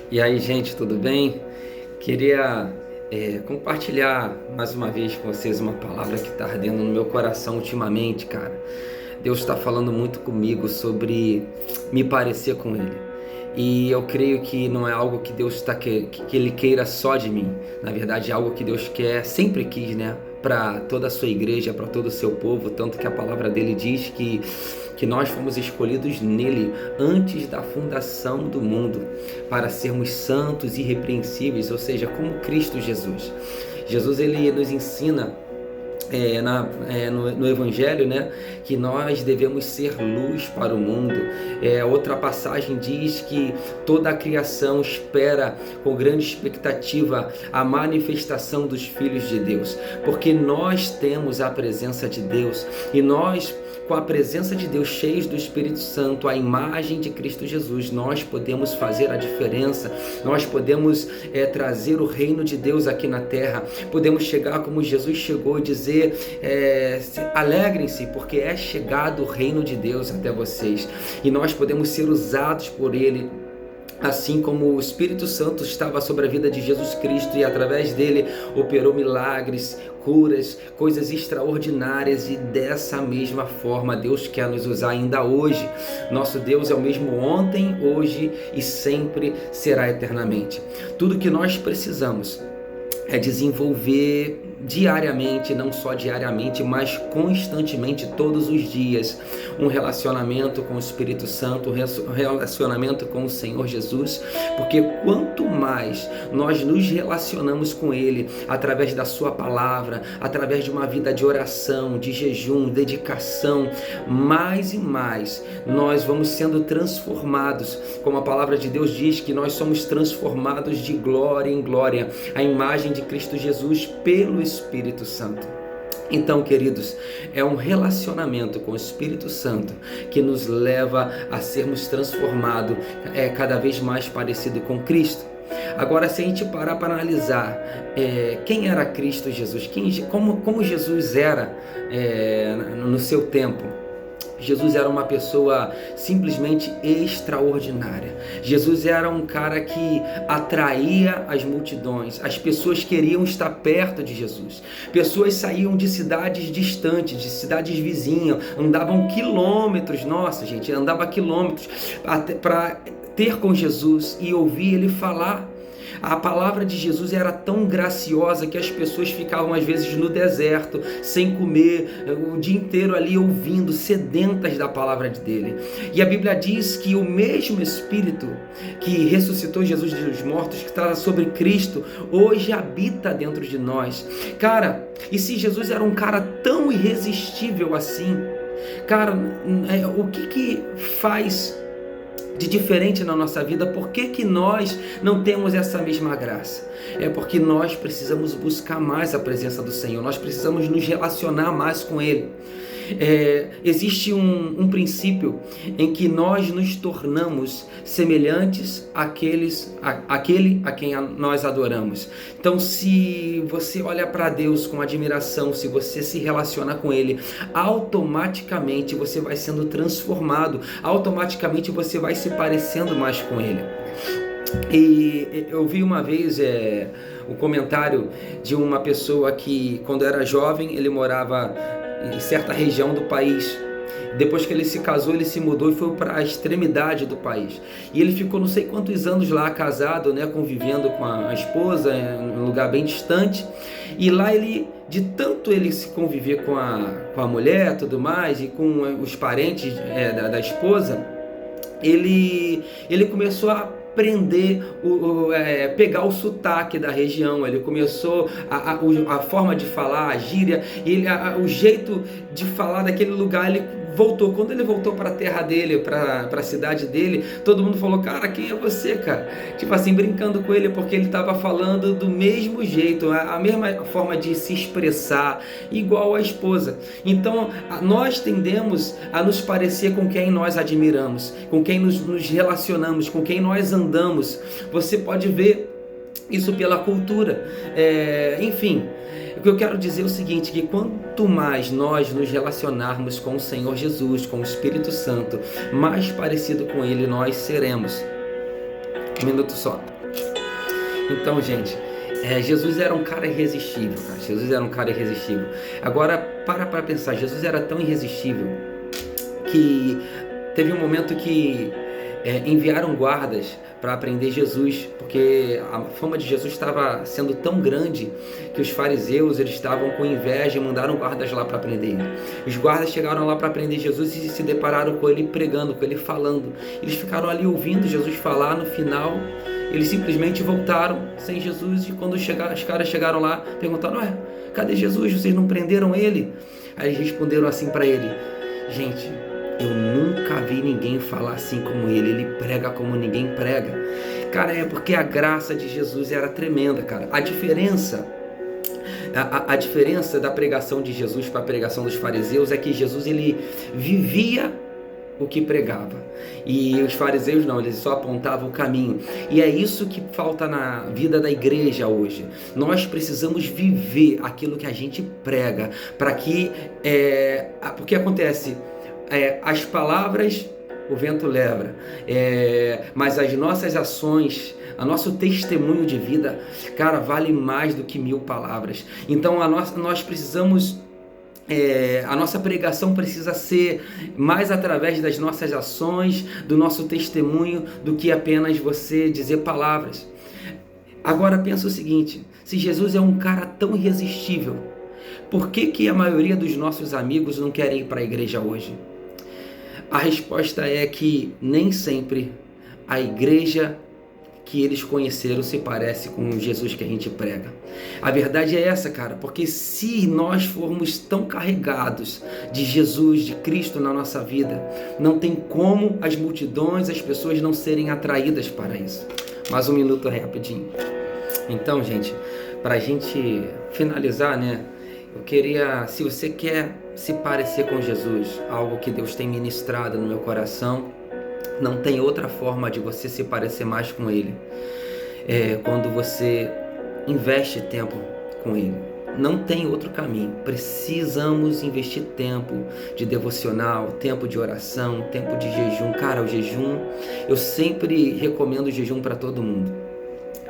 E aí, gente, tudo bem? Queria compartilhar mais uma vez com vocês uma palavra que está ardendo no meu coração ultimamente, cara. Deus está falando muito comigo sobre me parecer com Ele. E eu creio que não é algo que Deus está que Ele queira só de mim. Na verdade, é algo que Deus quer, sempre quis, né? Para toda a sua igreja, para todo o seu povo, tanto que a palavra dele diz que nós fomos escolhidos nele antes da fundação do mundo, para sermos santos e irrepreensíveis, ou seja, como Cristo Jesus. Jesus, ele nos ensina no Evangelho, né, que nós devemos ser luz para o mundo. Outra passagem diz que toda a criação espera com grande expectativa a manifestação dos filhos de Deus, porque nós temos a presença de Deus e nós, com a presença de Deus, cheios do Espírito Santo, a imagem de Cristo Jesus, nós podemos fazer a diferença, nós podemos trazer o reino de Deus aqui na terra, podemos chegar como Jesus chegou e dizer: alegrem-se, porque é chegado o reino de Deus até vocês, e nós podemos ser usados por Ele. Assim como o Espírito Santo estava sobre a vida de Jesus Cristo e através dele operou milagres, curas, coisas extraordinárias, e dessa mesma forma Deus quer nos usar ainda hoje. Nosso Deus é o mesmo ontem, hoje e sempre será eternamente. Tudo que nós precisamos é desenvolver diariamente, não só diariamente, mas constantemente, todos os dias, um relacionamento com o Espírito Santo, um relacionamento com o Senhor Jesus, porque quanto mais nós nos relacionamos com Ele, através da Sua palavra, através de uma vida de oração, de jejum, dedicação, mais e mais nós vamos sendo transformados, como a palavra de Deus diz, que nós somos transformados de glória em glória, a imagem de Cristo Jesus pelo Espírito Santo. Então, queridos, é um relacionamento com o Espírito Santo que nos leva a sermos transformados cada vez mais parecido com Cristo. Agora, se a gente parar para analisar quem era Cristo Jesus, como Jesus era no seu tempo, Jesus era uma pessoa simplesmente extraordinária. Jesus era um cara que atraía as multidões. As pessoas queriam estar perto de Jesus. Pessoas saíam de cidades distantes, de cidades vizinhas, andavam quilômetros. Nossa, gente, andava quilômetros para ter com Jesus e ouvir ele falar. A palavra de Jesus era tão graciosa que as pessoas ficavam às vezes no deserto, sem comer, o dia inteiro ali ouvindo, sedentas da palavra dele. E a Bíblia diz que o mesmo Espírito que ressuscitou Jesus dos mortos, que está sobre Cristo, hoje habita dentro de nós. Cara, e se Jesus era um cara tão irresistível assim, cara, o que faz de diferente na nossa vida? Por que nós não temos essa mesma graça? É porque nós precisamos buscar mais a presença do Senhor, nós precisamos nos relacionar mais com Ele. Existe um princípio em que nós nos tornamos semelhantes àquele a quem nós adoramos. Então, se você olha para Deus com admiração, se você se relaciona com Ele, automaticamente você vai sendo transformado, automaticamente você vai se parecendo mais com Ele. E eu vi uma vez um comentário de uma pessoa que, quando era jovem, ele morava em certa região do país. Depois que ele se casou, ele se mudou e foi para a extremidade do país. E ele ficou não sei quantos anos lá casado, né, convivendo com a esposa, em um lugar bem distante. E lá de tanto ele se conviver com a mulher e tudo mais, e com os parentes da esposa, ele começou a aprender, pegar o sotaque da região. Ele começou a forma de falar, a gíria, o jeito de falar daquele lugar. Ele voltou. Quando ele voltou para a terra dele, para a cidade dele, todo mundo falou: cara, quem é você, cara? Tipo assim, brincando com ele, porque ele estava falando do mesmo jeito, a mesma forma de se expressar, igual a esposa. Então, nós tendemos a nos parecer com quem nós admiramos, com quem nos relacionamos, com quem nós andamos. Você pode ver isso pela cultura. Enfim, o que eu quero dizer é o seguinte, que quanto mais nós nos relacionarmos com o Senhor Jesus, com o Espírito Santo, mais parecido com Ele nós seremos. Um minuto só. Então, gente, Jesus era um cara irresistível, cara. Jesus era um cara irresistível. Agora, para pensar, Jesus era tão irresistível que teve um momento que enviaram guardas para prender Jesus, porque a fama de Jesus estava sendo tão grande que os fariseus eles estavam com inveja e mandaram guardas lá para prender ele. Os guardas chegaram lá para prender Jesus e se depararam com ele pregando, com ele falando. Eles ficaram ali ouvindo Jesus falar. No final, eles simplesmente voltaram sem Jesus, e quando os caras chegaram lá, perguntaram: ué, cadê Jesus? Vocês não prenderam ele? Aí eles responderam assim para ele: gente, eu nunca vi ninguém falar assim como ele prega como ninguém prega. Cara, é porque a graça de Jesus era tremenda, cara. A diferença da pregação de Jesus para a pregação dos fariseus é que Jesus, ele vivia o que pregava, e os fariseus não, eles só apontavam o caminho. E é isso que falta na vida da igreja hoje. Nós precisamos viver aquilo que a gente prega, para que porque acontece, as palavras o vento leva, mas as nossas ações, o nosso testemunho de vida, cara, vale mais do que 1000 palavras. Então nós precisamos, a nossa pregação precisa ser mais através das nossas ações, do nosso testemunho, do que apenas você dizer palavras. Agora pensa o seguinte: se Jesus é um cara tão irresistível, por que a maioria dos nossos amigos não querem ir para a igreja hoje? A resposta é que nem sempre a igreja que eles conheceram se parece com o Jesus que a gente prega. A verdade é essa, cara, porque se nós formos tão carregados de Jesus, de Cristo na nossa vida, não tem como as multidões, as pessoas não serem atraídas para isso. Mais um minuto rapidinho. Então, gente, para a gente finalizar, né? Eu queria, se você quer se parecer com Jesus, algo que Deus tem ministrado no meu coração, não tem outra forma de você se parecer mais com Ele. Quando você investe tempo com Ele. Não tem outro caminho. Precisamos investir tempo de devocional, tempo de oração, tempo de jejum. Cara, o jejum, eu sempre recomendo o jejum para todo mundo.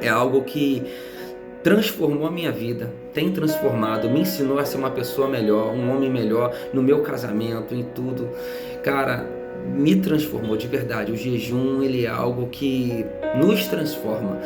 É algo que transformou a minha vida, tem transformado, me ensinou a ser uma pessoa melhor, um homem melhor, no meu casamento, em tudo. Cara, me transformou de verdade. O jejum, ele é algo que nos transforma.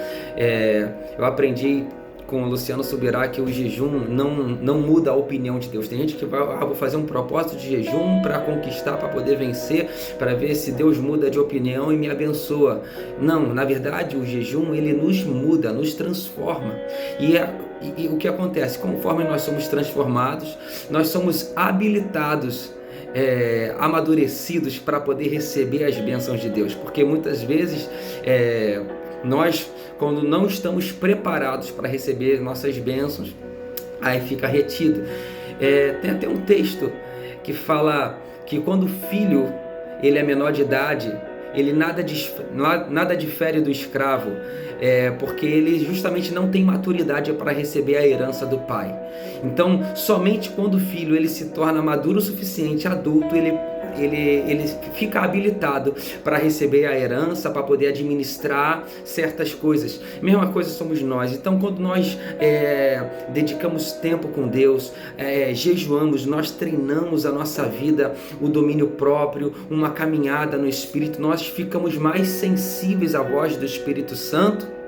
Eu aprendi com o Luciano Subirá que o jejum não muda a opinião de Deus. Tem gente que vai, vou fazer um propósito de jejum para conquistar, para poder vencer, para ver se Deus muda de opinião e me abençoa. Não, na verdade o jejum, ele nos muda, nos transforma. E o que acontece? Conforme nós somos transformados, nós somos habilitados, amadurecidos para poder receber as bênçãos de Deus, porque muitas vezes nós, quando não estamos preparados para receber nossas bênçãos, aí fica retido. Tem até um texto que fala que quando o filho ele é menor de idade, ele nada difere do escravo, porque ele justamente não tem maturidade para receber a herança do pai. Então, somente quando o filho ele se torna maduro o suficiente, adulto, ele fica habilitado para receber a herança, para poder administrar certas coisas. Mesma coisa somos nós. Então, quando nós dedicamos tempo com Deus, jejuamos, nós treinamos a nossa vida, o domínio próprio, uma caminhada no Espírito, nós ficamos mais sensíveis à voz do Espírito Santo.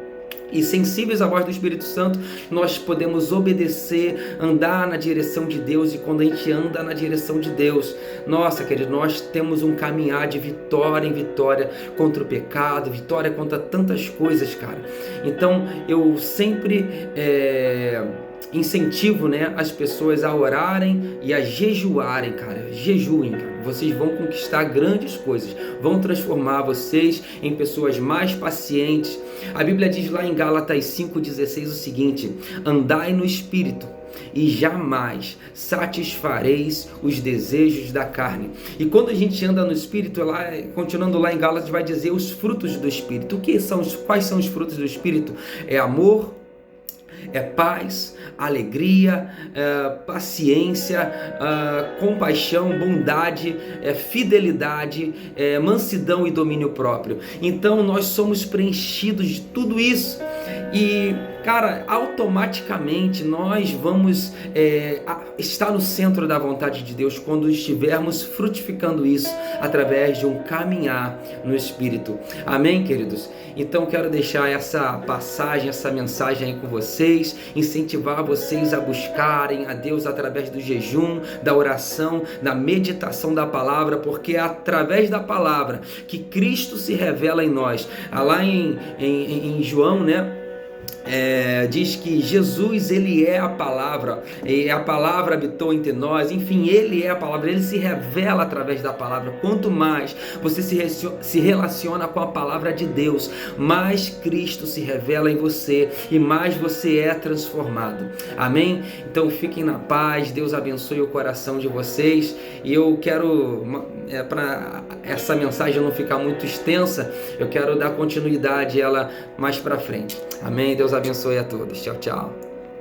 E sensíveis à voz do Espírito Santo, nós podemos obedecer, andar na direção de Deus. E quando a gente anda na direção de Deus, nossa, querido, nós temos um caminhar de vitória em vitória contra o pecado, vitória contra tantas coisas, cara. Então, eu sempre incentivo, as pessoas a orarem e a jejuarem, cara. Jejuem, cara. Vocês vão conquistar grandes coisas, vão transformar vocês em pessoas mais pacientes. A Bíblia diz lá em Gálatas 5,16 o seguinte: andai no Espírito e jamais satisfareis os desejos da carne. E quando a gente anda no Espírito, continuando lá em Gálatas, vai dizer os frutos do Espírito. Quais são os frutos do Espírito? É amor, é paz, alegria, paciência, compaixão, bondade, fidelidade, mansidão e domínio próprio. Então nós somos preenchidos de tudo isso. E, cara, automaticamente nós vamos estar no centro da vontade de Deus quando estivermos frutificando isso através de um caminhar no Espírito. Amém, queridos? Então quero deixar essa passagem, essa mensagem aí com vocês, incentivar vocês a buscarem a Deus através do jejum, da oração, da meditação da palavra, porque é através da palavra que Cristo se revela em nós. Lá em João, né? Diz que Jesus, ele é a palavra, e a palavra habitou entre nós, enfim, ele é a palavra, ele se revela através da palavra. Quanto mais você se relaciona com a palavra de Deus, mais Cristo se revela em você e mais você é transformado. Amém? Então fiquem na paz, Deus abençoe o coração de vocês, e eu quero, para essa mensagem não ficar muito extensa, eu quero dar continuidade a ela mais para frente. Amém? Deus abençoe a todos. Tchau, tchau.